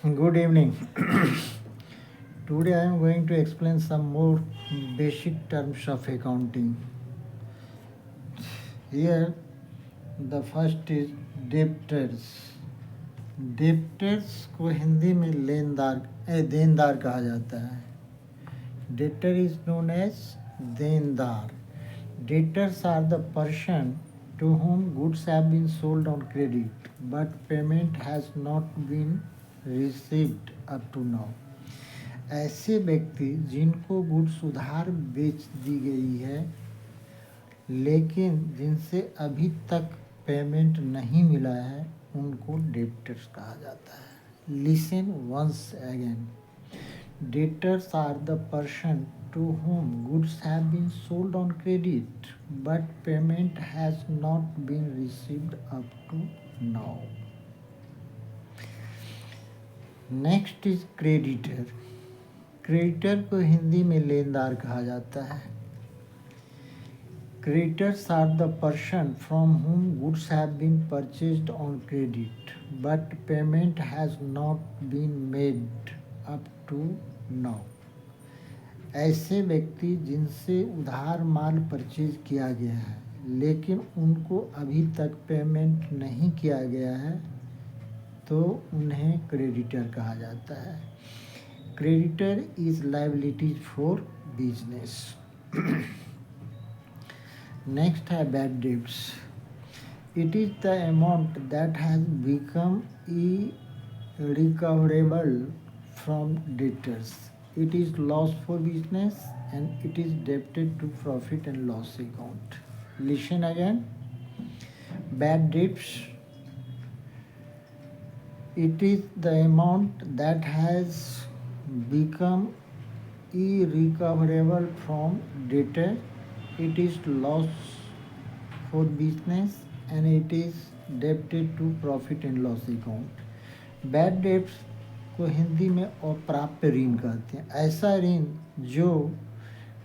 Good evening. Today I am going to explain some more basic terms of accounting. Here the first is debtors. Debtors को हिंदी में देनदार कहा जाता है. Debtor is known as देनदार. Debtors are the person to whom goods have been sold on credit but payment has not been received up to now. ऐसे व्यक्ति जिनको गुड्स उधार बेच दी गई है लेकिन जिनसे अभी तक पेमेंट नहीं मिला है उनको डेब्टर्स कहा जाता है. Listen once again. Debtors are the person to whom goods have been sold on credit but payment has not been received up to now. Next is creditor. Creditor को हिंदी में लेनदार कहा जाता है. Creditors are the person from whom goods have been purchased on credit but payment has not been made up to now. ऐसे व्यक्ति जिनसे उधार माल परचेज किया गया है लेकिन उनको अभी तक पेमेंट नहीं किया गया है तो उन्हें क्रेडिटर कहा जाता है. Creditor is liabilities for business. Next है bad debts. It is the amount that has become irrecoverable from debtors. It is loss for business and it is debited to profit and loss account. Listen again. Bad debts. It is the amount that has become irrecoverable from debtor. It is loss for business and it is debited to profit and loss account. Bad debts को हिंदी में अप्राप्य ऋण कहते हैं. ऐसा ऋण जो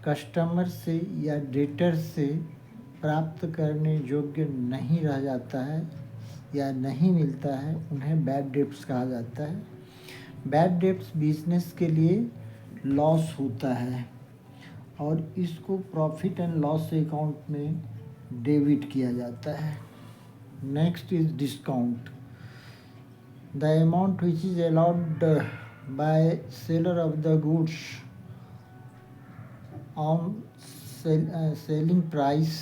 customer से या डेटर से प्राप्त करने योग्य नहीं रह जाता है या नहीं मिलता है उन्हें बैड डेब्ट्स कहा जाता है. बैड डेब्ट्स बिजनेस के लिए लॉस होता है और इसको प्रॉफिट एंड लॉस अकाउंट में डेबिट किया जाता है. Next is discount. The amount which is allowed by seller of the goods on selling price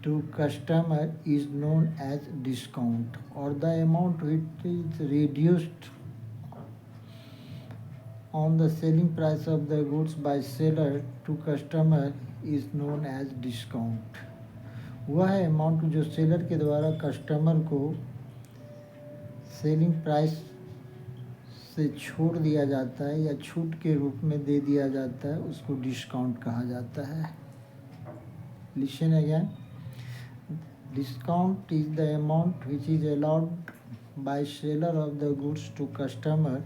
to customer is known as discount, or the amount which is reduced on the selling price of the goods by seller to customer is known as discount. वह amount जो seller के द्वारा customer को selling price से छोड़ दिया जाता है या छूट के रूप में दे दिया जाता है उसको डिस्काउंट कहा जाता है. Listen again. Discount is the amount which is allowed by seller of the goods to customer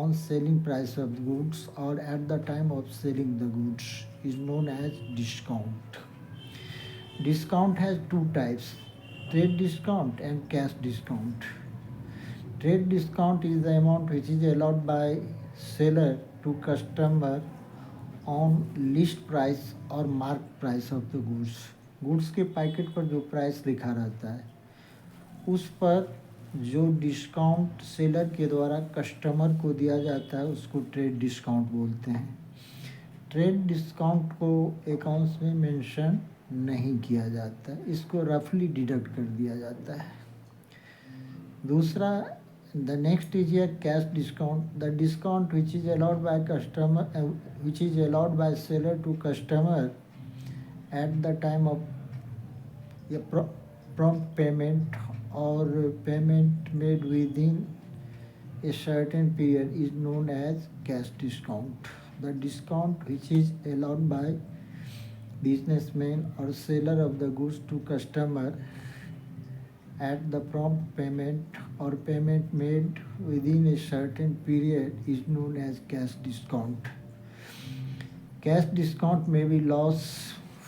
on selling price of the goods or at the time of selling the goods is known as discount. Discount has two types, trade discount and cash discount. Trade discount is the amount which is allowed by seller to customer on list price or mark price of the goods. Goods के packet पर जो price लिखा रहता है उस पर जो discount seller के द्वारा कस्टमर को दिया जाता है उसको ट्रेड डिस्काउंट बोलते हैं. ट्रेड डिस्काउंट को अकाउंट्स में मेंशन नहीं किया जाता, इसको रफली डिडक्ट कर दिया जाता है. दूसरा, the next is a cash discount. The discount which is allowed by customer, which is allowed by seller to customer at the time of a prompt payment or payment made within a certain period is known as cash discount. The discount which is allowed by businessman or seller of the goods to customer at the prompt payment or payment made within a certain period is known as cash discount. Cash discount may be loss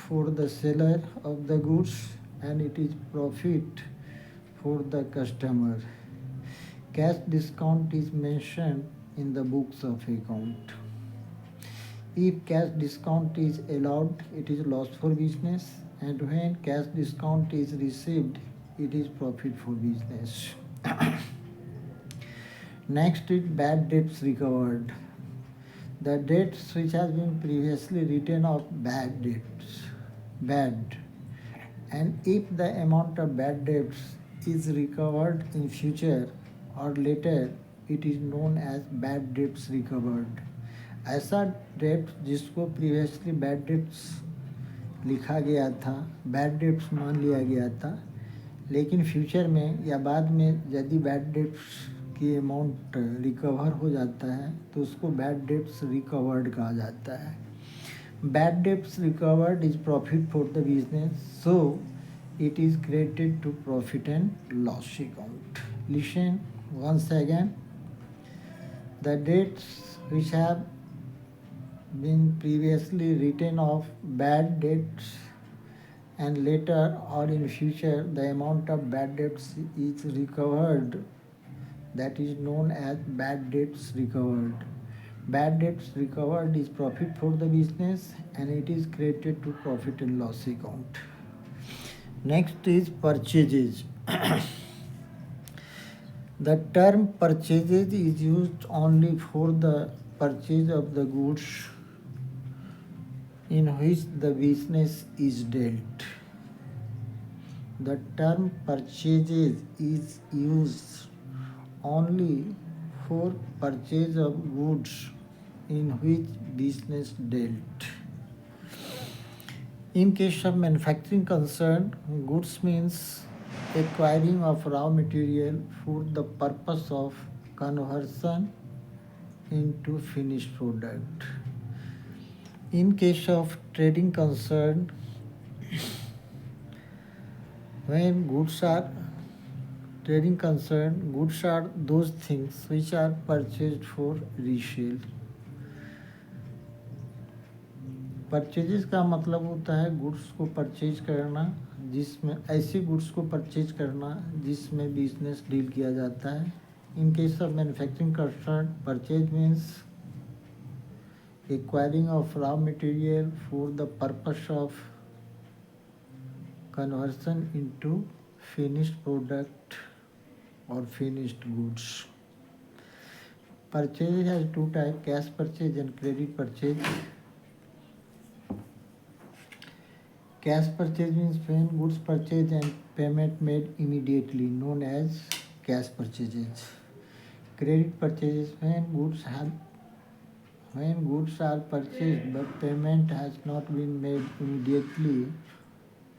for the seller of the goods and it is profit for the customer. Cash discount is mentioned in the books of account. If cash discount is allowed, it is loss for business, and when cash discount is received, it is profit for business. Next is bad debts recovered. The debts which has been previously written off bad debts, bad, and if the amount of bad debts is recovered in future or later, it is known as bad debts recovered. ऐसा डेब्ट जिसको previously bad debts लिखा गया था, bad debts मान लिया गया था, लेकिन फ्यूचर में या बाद में यदि बैड डेब्ट्स की अमाउंट रिकवर हो जाता है तो उसको बैड डेब्ट्स रिकवर्ड कहा जाता है. Bad debts recovered is profit for the business, so it is credited to profit and loss account. Listen once again. The debts which have been previously written off bad debts and later or in future the amount of bad debts is recovered, that is known as bad debts recovered. Bad debts recovered is profit for the business and it is credited to profit and loss account. Next is purchases. The term purchases is used only for the purchase of the goods in which the business is dealt. The term purchases is used only for purchase of goods in which business dealt. In case of manufacturing concern, goods means acquiring of raw material for the purpose of conversion into finished product. In case of trading concern, when goods are trading concern, goods are those things which are purchased for resale. Purchases का मतलब होता है goods को purchase करना, जिसमें ऐसे goods को purchase करना जिसमें बिजनेस डील किया जाता है. In case of manufacturing concern, purchase means acquiring of raw material for the purpose of conversion into finished product or finished goods. Purchase has two types, cash purchase and credit purchase. Cash purchase means when goods purchased and payment made immediately, known as cash purchases. Credit purchases when goods are purchased but payment has not been made immediately,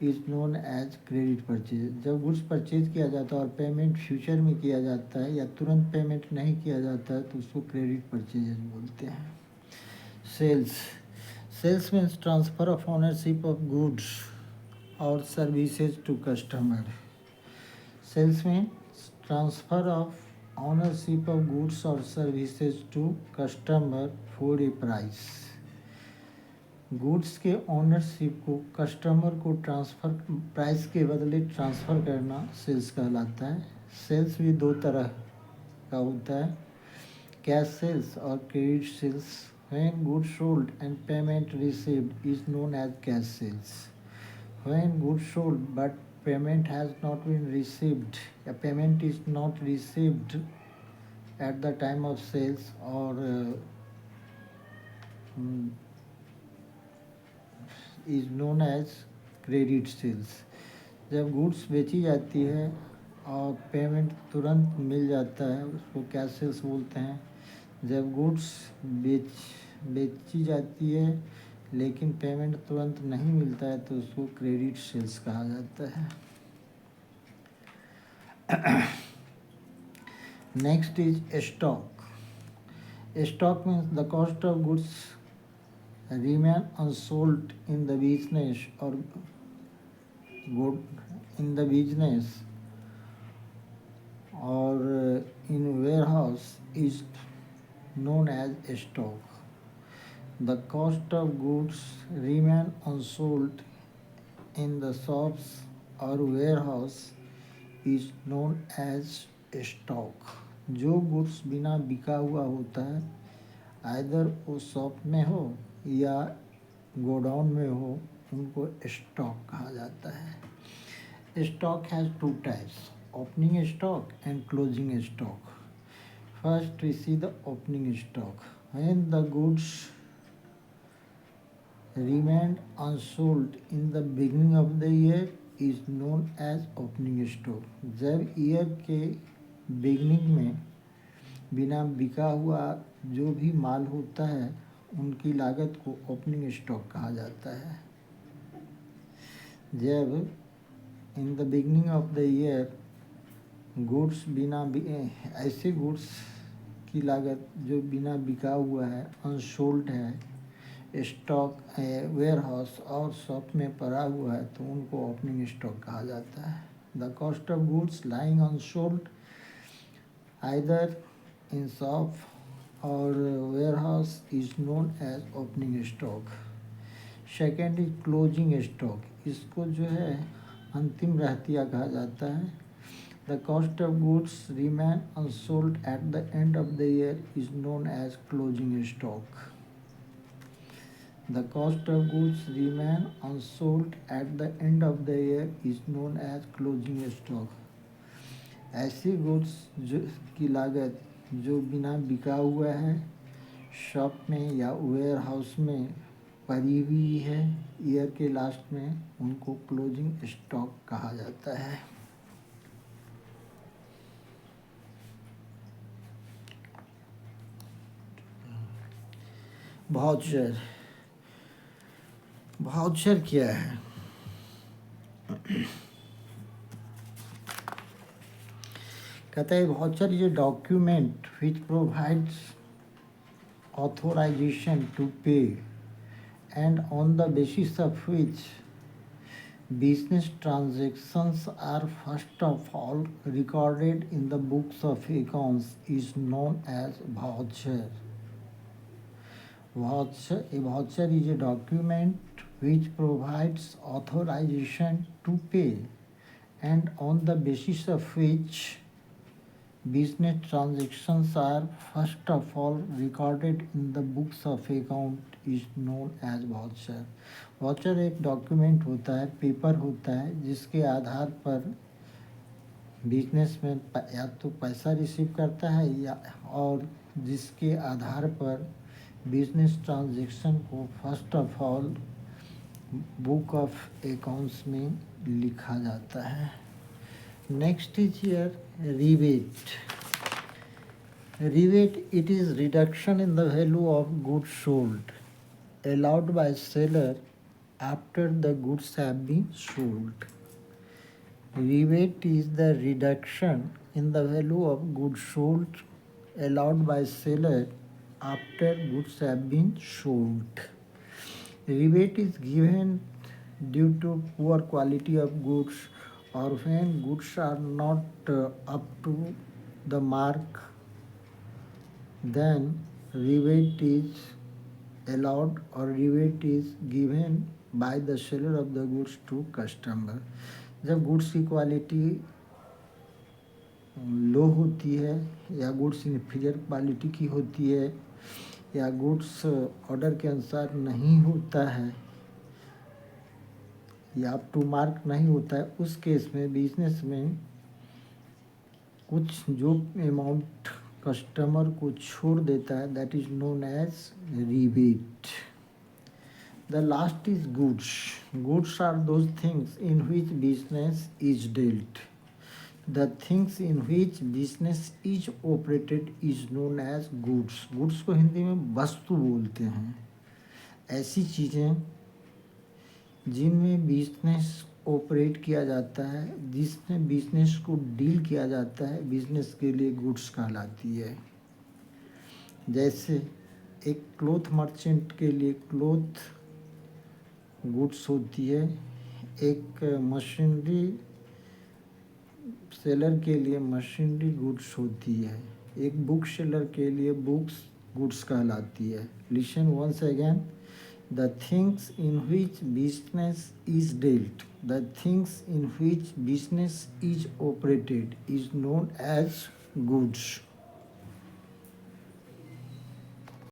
is known as credit purchase. जब goods purchase किया जाता है और payment future में किया जाता है या तुरंत पेमेंट नहीं किया जाता है तो उसको क्रेडिट परचेज बोलते हैं. Sales means transfer of ownership of goods और services to customer. Sales means transfer of ownership of goods और services to customer for a price. Goods के ओनरशिप को कस्टमर को ट्रांसफ़र प्राइस के बदले ट्रांसफ़र करना सेल्स कहलाता है. सेल्स भी दो तरह का होता है, कैश सेल्स और credit sales. When goods sold and payment received is known as cash sales. When goods sold but payment has not been received या payment is not received at the time of sales और is known as credit sales. जब goods बेची जाती है और payment तुरंत मिल जाता है उसको कैश सेल्स बोलते हैं. जब गुड्स बेची जाती है लेकिन पेमेंट तुरंत नहीं मिलता है तो उसको क्रेडिट सेल्स कहा जाता है. Next is stock. Stock means the cost of goods remain unsold in the business or good in the business or in warehouse is known as stock. The cost of goods remain unsold in the shops or warehouse is known as stock. जो goods बिना बिका हुआ होता है, either वो shop में हो या गोडाउन में हो, उनको स्टॉक कहा जाता है। Stock has two types, opening stock and closing stock. First we see the opening stock. When the goods remained unsold in the beginning of the year is known as opening stock। जब year के beginning में बिना बिका हुआ जो भी माल होता है, उनकी लागत को ओपनिंग स्टॉक कहा जाता है। जब in the beginning of the year goods ऐसे गुड्स की लागत जो बिना बिका हुआ है, अनसोल्ड है, स्टॉक वेयर हाउस और शॉप में पड़ा हुआ है, तो उनको ओपनिंग स्टॉक कहा जाता है। The cost of goods lying unsold either in shop और warehouse is known as opening stock. Second is closing stock. इसको जो है अंतिम रहतिया कहा जाता है। The cost of goods remain unsold at the end of the year is known as closing stock. The cost of goods remain unsold at the end of the year is known as closing stock। ऐसी goods जो की लागत जो बिना बिका हुआ है, shop में या वेयर हाउस में पड़ी हुई है ईयर के लास्ट में, उनको क्लोजिंग स्टॉक कहा जाता है। वाउचर। वाउचर क्या है? कहता है voucher is a document which provides authorisation to pay and on the basis of which business transactions are first of all recorded in the books of accounts is known as voucher। A voucher is a document which provides authorization to pay and on the basis of which business transactions are first of all recorded in the books of account is known as voucher। Voucher एक document होता है, paper होता है, जिसके आधार पर businessman या तो पैसा रिसीव करता है या और जिसके आधार पर बिजनेस ट्रांजैक्शन को first of all book of accounts में लिखा जाता है। Next is here rebate. Rebate it is reduction in the value of goods sold allowed by seller after the goods have been sold। Rebate is the reduction in the value of goods sold allowed by seller after goods have been sold। Rebate is given due to poor quality of goods or when goods are not up to the mark, then rebate is allowed or rebate is given by the seller of the goods to customer। जब goods की quality लो होती है या goods inferior quality की होती है या goods order के अनुसार नहीं होता है या अप टू मार्क नहीं होता है, उस केस में बिजनेस में कुछ जो अमाउंट कस्टमर को छोड़ देता है, that is known as rebate. The last is goods. Goods are those things in which business is dealt. The things in which business is operated is known as goods. Goods को हिंदी में वस्तु बोलते हैं। ऐसी चीज़ें जिनमें बिजनेस ऑपरेट किया जाता है, जिसमें बिजनेस को डील किया जाता है, बिजनेस के लिए गुड्स कहलाती है। जैसे एक क्लोथ मर्चेंट के लिए क्लोथ गुड्स होती है, एक मशीनरी सेलर के लिए मशीनरी गुड्स होती है, एक बुक सेलर के लिए बुक्स गुड्स कहलाती है। Listen once again. The things in which business is dealt, the things in which business is operated is known as goods।